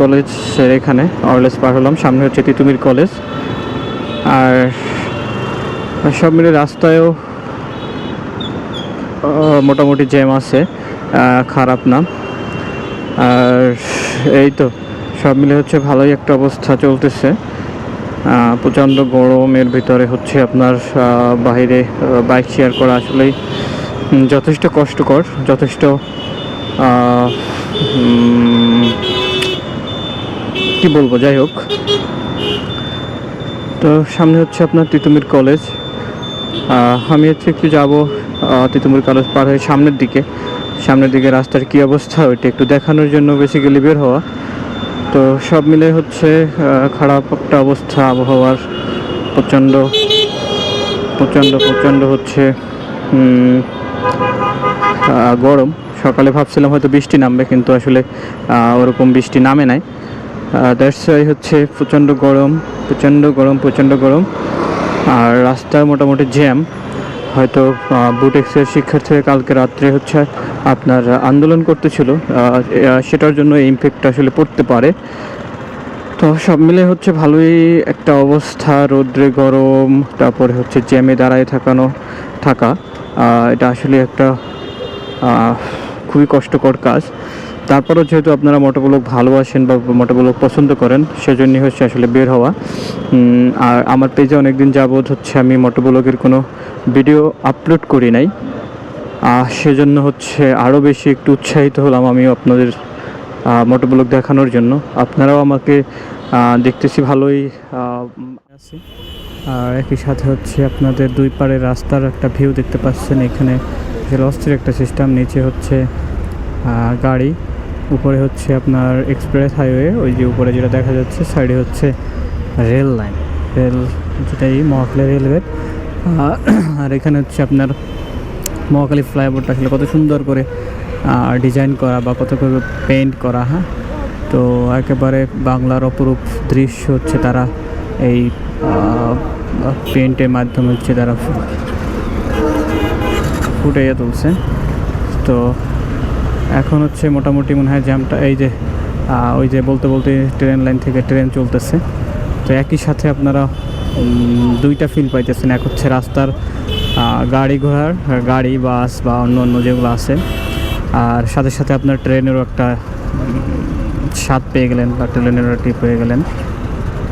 কলেজের এখানে অরলেস পার হলাম, সামনে হচ্ছে তিতুমির কলেজ। আর সব মিলে রাস্তায়ও মোটামুটি জ্যাম আছে, খারাপ না। আর এই তো সব মিলে হচ্ছে ভালোই একটা অবস্থা চলতেছে। প্রচণ্ড গরমের ভিতরে হচ্ছে আপনার বাইরে বাইক শেয়ার করা আসলেই যথেষ্ট কষ্টকর, যথেষ্ট কি বলবো, যাই হোক। তো সামনে হচ্ছে আপনার তিতুমির কলেজ। আমি হচ্ছে একটু যাবো তিতুমির কলেজ পার হয়ে সামনের দিকে রাস্তার কি অবস্থা ওইটা একটু দেখানোর জন্য বেসিক্যালি বের হওয়া। তো সব মিলে হচ্ছে খারাপ একটা অবস্থা আবহাওয়ার, প্রচণ্ড প্রচণ্ড প্রচণ্ড হচ্ছে গরম। সকালে ভাবছিলাম হয়তো বৃষ্টি নামবে, কিন্তু আসলে ওরকম বৃষ্টি নামে নাই। দ্যাটস ওয়াই হচ্ছে প্রচণ্ড গরম, প্রচণ্ড গরম, প্রচণ্ড গরম। আর রাস্তায় মোটামুটি জ্যাম। হয়তো বুটেক্সের শিক্ষার্থীরা কালকে রাত্রে হচ্ছে আপনার আন্দোলন করতেছিল, সেটার জন্য ইমপ্যাক্ট আসলে পড়তে পারে। তো সব মিলে হচ্ছে ভালোই একটা অবস্থা, রৌদ্রে গরম, তারপরে হচ্ছে জ্যামে দাঁড়ায় থাকা এটা আসলে একটা খুবই কষ্টকর কাজ। তারপরেও যেহেতু আপনারা মোটোব্লগ ভালোবাসেন বা মোটোব্লগ পছন্দ করেন, সেজন্যই হচ্ছে আসলে বের হওয়া। আর আমার পেজে অনেকদিন যাবৎ হচ্ছে আমি মোটোব্লগের কোনো ভিডিও আপলোড করি নাই, সেজন্য হচ্ছে আরও বেশি একটু উৎসাহিত হলাম আমিও আপনাদের মোটোব্লগ দেখানোর জন্য। আপনারাও আমাকে দেখতেছি ভালোই আছি। আর একই সাথে হচ্ছে আপনাদের দুই পাড়ের রাস্তার একটা ভিউ দেখতে পাচ্ছেন। এখানে অস্থির একটা সিস্টেম, নিচে হচ্ছে গাড়ি, উপরে হচ্ছে আপনার এক্সপ্রেস হাইওয়ে, ওই যে উপরে যেটা দেখা যাচ্ছে সাইডে হচ্ছে রেল লাইন, যেটাই মহাখালী রেলওয়ে। আর এখানে হচ্ছে আপনার মহাখালী ফ্লাইওভারটা আসলে কত সুন্দর করে ডিজাইন করা বা কত করে পেইন্ট করা। হ্যাঁ, তো একেবারে বাংলার অপরূপ দৃশ্য হচ্ছে তারা এই পেইন্টের মাধ্যমে হচ্ছে তারা ফুটাইয়া তুলছে। তো এখন হচ্ছে মোটামুটি মনে হয় জ্যামটা এই যে ওই যে বলতে বলতে ট্রেন লাইন থেকে ট্রেন চলতেছে। তো একই সাথে আপনারা দুইটা ফিল পাইতেছেন, এক হচ্ছে রাস্তার গাড়ি বাস বা অন্য যেগুলো আছে, আর সাথে সাথে আপনার ট্রেনেরও একটা স্বাদ পেয়ে গেলেন বা ট্রেনেরও ট্রিপ হয়ে গেলেন।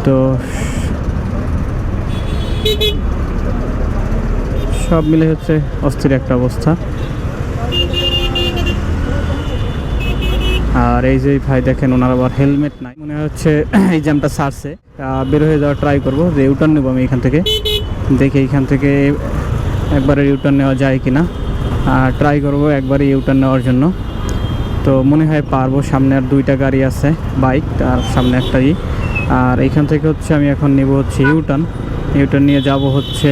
তো সব মিলে হচ্ছে অস্থির একটা অবস্থা। আর এই যে ভাই দেখেন, ওনার আবার হেলমেট নাই, মনে হচ্ছে এই জ্যামটা সারছে। বের হয়ে যাওয়ার ট্রাই করবো, যে ইউটার্ন নেবো আমি এখান থেকে, দেখি এইখান থেকে একবারে ইউটার্ন নেওয়া যায় কি না। ট্রাই করবো একবারে ইউটার্ন নেওয়ার জন্য। তো মনে হয় পারবো, সামনে আর দুইটা গাড়ি আছে, বাইক, আর সামনে একটা আর এইখান থেকে হচ্ছে আমি এখন নেব হচ্ছে ইউটার্ন নিয়ে যাব হচ্ছে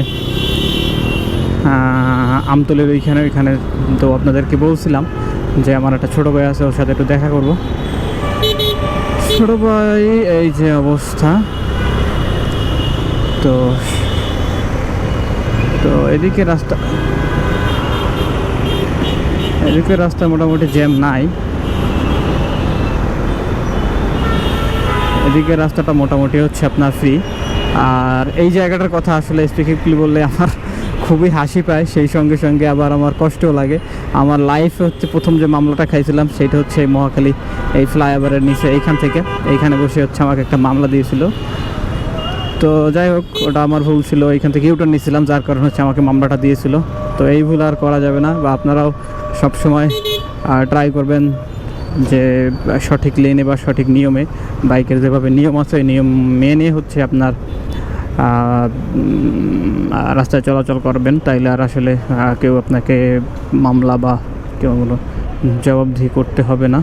আমতলের ওইখানে। তো আপনাদেরকে বলছিলাম যে আমার একটা ছোটো ভাই আছে, ওর সাথে একটু দেখা করব। ছোটো ভাই এই যে অবস্থা। তো এদিকে রাস্তা মোটামুটি জ্যাম নাই, এদিকে রাস্তাটা মোটামুটি হচ্ছে আপনার ফ্রি। আর এই জায়গাটার কথা আসলে স্পেসিফিকলি বললে আমার খুবই হাসি পায়, সেই সঙ্গে সঙ্গে আবার আমার কষ্টও লাগে। আমার লাইফে হচ্ছে প্রথম যে মামলাটা খাইছিলাম সেটা হচ্ছে এই মহাখালী এই ফ্লাইওভারের নিচে, এইখানে বসে হচ্ছে আমাকে একটা মামলা দিয়েছিল। তো যাই হোক, ওটা আমার ভুল ছিল, এইখান থেকে ইউটার্ন নিয়েছিলাম, যার কারণে হচ্ছে আমাকে মামলাটা দিয়েছিল। তো এই ভুল আর করা যাবে না, বা আপনারাও সবসময় ট্রাই করবেন যে সঠিক লেনে বা সঠিক নিয়মে, বাইকের যেভাবে নিয়ম আছে ওই নিয়ম মেনে হচ্ছে আপনার রাস্তায় চলাচল করবেন। তাইলে আর আসলে কেউ আপনাকে মামলা বা কেউ জবাবদিহি করতে হবে না।